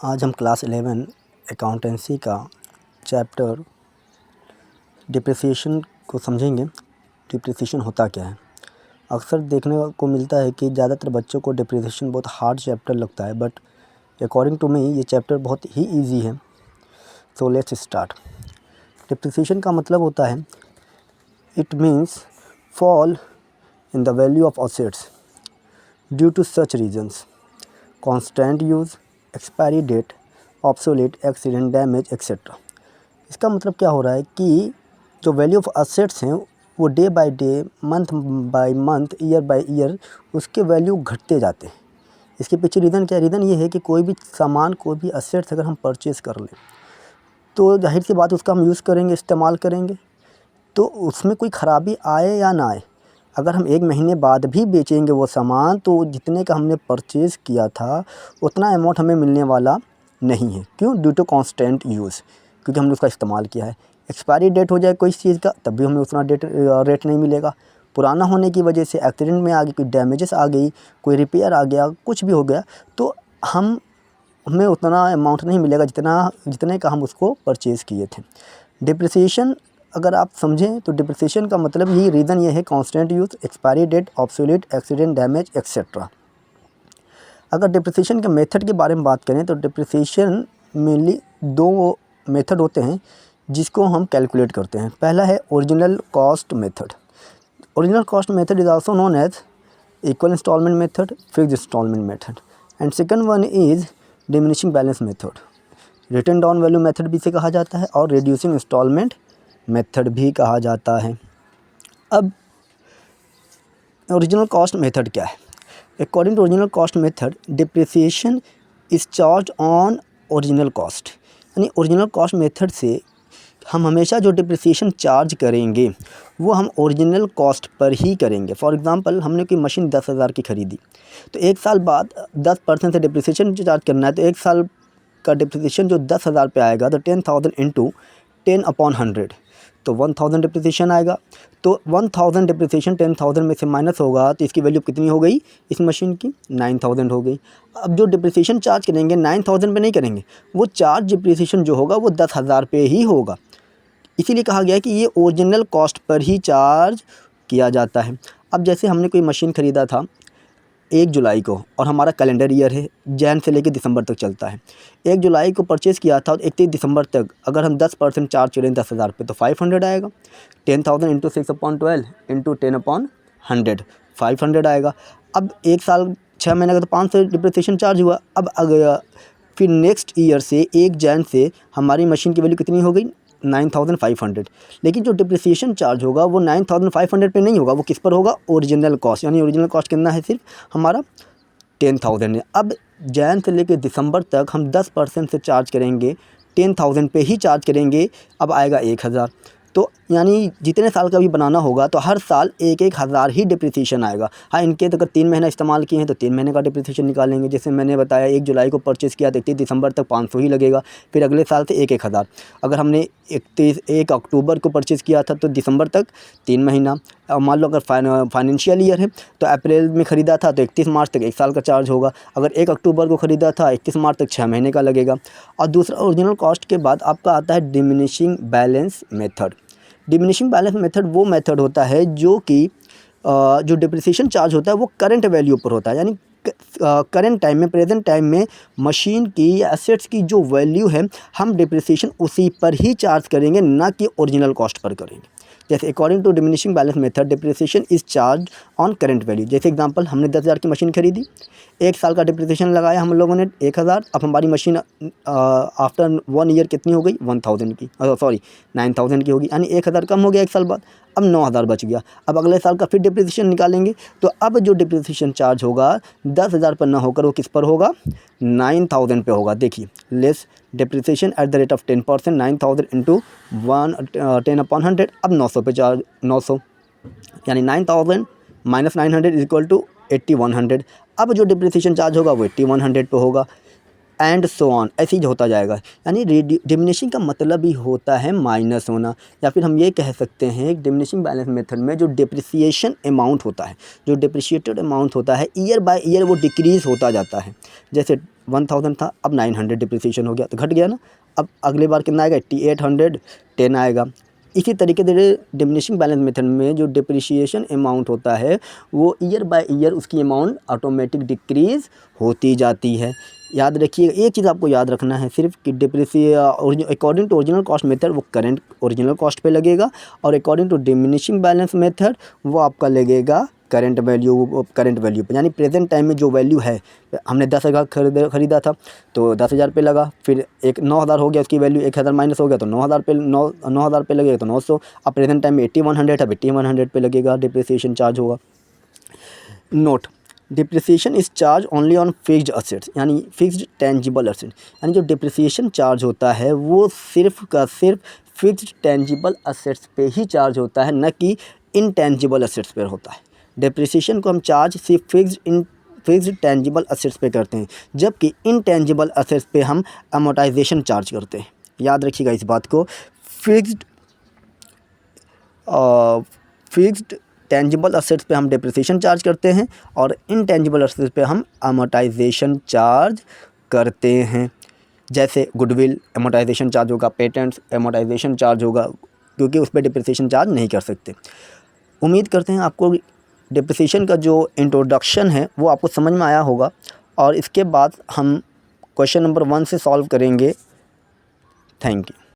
आज हम class 11 accountancy का चैप्टर डिप्रिसिएशन को समझेंगे। डिप्रिसिएशन होता क्या है। अक्सर देखने को मिलता है कि ज़्यादातर बच्चों को डिप्रिसिएशन बहुत हार्ड चैप्टर लगता है, बट अकॉर्डिंग टू मी ये चैप्टर बहुत ही इजी है। So let's start. डिप्रिसिएशन का मतलब होता है it means fall in the value of assets due to such reasons: constant use, expiry date, obsolete, accident, damage etcetera. इसका मतलब क्या हो रहा है कि जो वैल्यू ऑफ असेट्स हैं वो day by day, month by month, year by year उसके वैल्यू घटते जाते हैं। इसके पीछे रीज़न क्या है? रीज़न ये है कि कोई भी सामान, कोई भी असेट्स अगर हम परचेज़ कर लें तो जाहिर सी बात उसका हम यूज़ करेंगे, इस्तेमाल करेंगे, तो उसमें कोई ख़राबी आए या ना आए, अगर हम 1 महीने बाद भी बेचेंगे वो सामान तो जितने का हमने परचेज़ किया था उतना अमाउंट हमें मिलने वाला नहीं है। क्यों? ड्यू टू कांस्टेंट यूज़, क्योंकि हमने उसका इस्तेमाल किया है। एक्सपायरी डेट हो जाए कोई चीज़ का तब भी हमें उतना रेट नहीं मिलेगा। पुराना होने की वजह से एक्सीडेंट में आ गई, कोई डैमेजेस आ गई, कोई रिपेयर आ गया, कुछ भी हो गया तो हमें उतना अमाउंट नहीं मिलेगा जितने का हम उसको परचेज़ किए थे। डिप्रिसिएशन अगर आप समझें तो डिप्रिसिएशन का मतलब यही रीज़न ये है: constant use, expiry date, obsolete, accident, damage etcetera. अगर डिप्रिसिएशन के मेथड के बारे में बात करें तो डिप्रिसिएशन मेनली 2 मेथड होते हैं जिसको हम कैलकुलेट करते हैं। पहला है original cost method. Original cost method is also known as equal instalment method, fixed instalment method, and second one is diminishing balance method. Written down value method भी इसे कहा जाता है और रिड्यूसिंग इंस्टॉलमेंट मेथड भी कहा जाता है। अब ओरिजिनल कॉस्ट मेथड क्या है? According to original cost method, depreciation is charge on original cost. यानी ओरिजिनल कॉस्ट मेथड से हम हमेशा जो डिप्रिसिएशन चार्ज करेंगे वो हम ओरिजिनल कॉस्ट पर ही करेंगे। फॉर एग्जांपल, हमने कोई मशीन 10,000 की खरीदी तो 1 साल बाद 10% से डिप्रिसिएशन जो चार्ज करना है, तो 1 साल का डिप्रिसिएशन जो 10,000 पे आएगा तो 10,000 इंटू 10/100 तो 1000 डिप्रिसिएशन आएगा। तो 1000 डिप्रिसिएशन 10,000 में से माइनस होगा तो इसकी वैल्यू कितनी हो गई इस मशीन की? 9,000 हो गई। अब जो डिप्रिसिएशन चार्ज करेंगे 9,000 पे नहीं करेंगे, वो चार्ज डिप्रिसिएशन जो होगा वो 10,000 पे ही होगा। इसीलिए कहा गया है कि ये ओरिजिनल कॉस्ट पर ही चार्ज किया जाता है। अब जैसे हमने कोई मशीन ख़रीदा था 1 जुलाई को और हमारा कैलेंडर ईयर है, जैन से लेकर दिसंबर तक चलता है। 1 जुलाई को परचेज़ किया था और 31 दिसंबर तक अगर हम 10% चार्ज करें 10,000 पे तो 500 आएगा। 10,000 इंटू 6/12 इंटू 10/100 500 आएगा। अब 1 साल 6 महीने का तो 500 डिप्रिसिएशन चार्ज हुआ। अब अगर फिर नेक्स्ट ईयर से 1 जैन से हमारी मशीन की वैल्यू कितनी हो गई? 9,500। लेकिन जो डिप्रिसिएशन चार्ज होगा वो 9,500 पे नहीं होगा, वो किस पर होगा? Original cost. यानी ओरिजिनल कॉस्ट कितना है? सिर्फ हमारा 10,000 है। अब जैन से लेकर दिसंबर तक हम 10% से चार्ज करेंगे, 10,000 पे ही चार्ज करेंगे। अब आएगा 1,000। तो यानी जितने साल का भी बनाना होगा तो हर साल 1-1 हज़ार ही डिप्रिसिएशन आएगा। हाँ, इनके अगर 3 महीना इस्तेमाल किए हैं तो 3 महीने का डिप्रिसिएशन निकालेंगे। जैसे मैंने बताया 1 जुलाई को परचेज़ किया तो 31 दिसंबर तक 500 ही लगेगा। फिर अगले साल से 1-1 हज़ार। अगर हमने 1 अक्टूबर को परचेज़ किया था तो दिसंबर तक 3 महीना। मान लो अगर फाइनेंशियल ईयर है तो अप्रैल में ख़रीदा था तो 31 मार्च तक 1 साल का चार्ज होगा। अगर 1 अक्टूबर को ख़रीदा था 31 मार्च तक 6 महीने का लगेगा। और दूसरा, ओरिजिनल कॉस्ट के बाद आपका आता है diminishing balance method. Diminishing balance method वो मेथड होता है जो कि जो डिप्रिसिएशन चार्ज होता है वो करंट वैल्यू पर होता है। यानी करंट टाइम में, प्रेजेंट टाइम में मशीन की या एसेट्स की जो वैल्यू है हम डिप्रिसिएशन उसी पर ही चार्ज करेंगे, ना कि ओरिजिनल कॉस्ट पर करेंगे। जैसे according to diminishing balance method, depreciation is charge on current value. जैसे एग्जांपल, हमने 10,000 की मशीन खरीदी, 1 साल का डिप्रिसिएशन लगाया हम लोगों ने 1,000। अब हमारी मशीन आफ्टर 1 ईयर कितनी हो गई? 1,000 की, सॉरी 9,000 की होगी। यानी 1,000 कम हो गया 1 साल बाद, अब 9,000 बच गया। अब अगले साल का फिर डिप्रिसिएशन निकालेंगे तो अब जो डिप्रिसिएशन चार्ज होगा 10,000 पर ना होकर वो किस पर होगा? 9,000 पे होगा। देखिए, less depreciation at the rate of 10%, 9,000 into 10/100। अब 900 पे चार्ज, 900 यानी 9,000 माइनस 900 इज इक्वल टू 8,100। अब जो डिप्रिसिएशन चार्ज होगा वो 8,100 पे होगा। एंड सो ऑन, ऐसे ही होता जाएगा। यानी डिमिनिशिंग का मतलब ही होता है माइनस होना, या फिर हम ये कह सकते हैं डिमिनिशिंग बैलेंस मेथड में जो डिप्रिसिएशन अमाउंट होता है, जो डिप्रिशिएटेड अमाउंट होता है, ईयर बाय ईयर वो डिक्रीज़ होता जाता है। जैसे 1000 था, अब 900 डिप्रिसिएशन हो गया तो घट गया ना, अब अगले बार कितना आएगा, 8810 आएगा। इसी तरीके से डिमिनिशिंग बैलेंस मेथड में जो डिप्रिशिएशन अमाउंट होता है वो ईयर बाय ईयर उसकी अमाउंट ऑटोमेटिक डिक्रीज़ होती जाती है। याद रखिएगा, एक चीज़ आपको याद रखना है सिर्फ कि according to original cost method वो करंट ओरिजिनल कॉस्ट पे लगेगा, और according to diminishing balance method वो आपका लगेगा करंट वैल्यू पे। यानी प्रेजेंट टाइम में जो वैल्यू है, हमने 10,000 खरीदा था तो 10,000 पे लगा, फिर एक 9,000 हो गया, उसकी वैल्यू 1,000 माइनस हो गया तो 9,000 पे लगेगा तो 900। अब प्रेजेंट टाइम में 8100 है, 8100 पे लगेगा, डिप्रिसिएशन चार्ज होगा। Note, depreciation is charge only on fixed assets, यानी फिक्स्ड टेंजिबल असेट्स। यानी जो डिप्रिसिएशन चार्ज होता है वो सिर्फ का सिर्फ फिक्स्ड टेंजिबल असेट्स पे ही चार्ज होता है, न कि इनटेंजिबल असेट्स पर होता है। डिप्रिसिएशन को हम चार्ज सिर्फ फिक्स्ड टेंजिबल असेट्स पे करते हैं, जबकि इनटेंजिबल असेट्स पे हम अमोर्टाइजेशन चार्ज करते हैं। याद रखिएगा इस बात को, फिक्स्ड टेंजिबल असेट्स पे हम डिप्रिसिएशन चार्ज करते हैं और इनटेंजिबल असेट्स पे हम अमोर्टाइजेशन चार्ज करते हैं। जैसे गुडविल अमोर्टाइजेशन चार्ज होगा, पेटेंट्स अमोर्टाइजेशन चार्ज होगा, क्योंकि उस पर डिप्रिसिएशन चार्ज नहीं कर सकते। उम्मीद करते हैं आपको डिप्रिसिएशन का जो इंट्रोडक्शन है वो आपको समझ में आया होगा, और इसके बाद हम क्वेश्चन नंबर 1 से सॉल्व करेंगे। Thank you.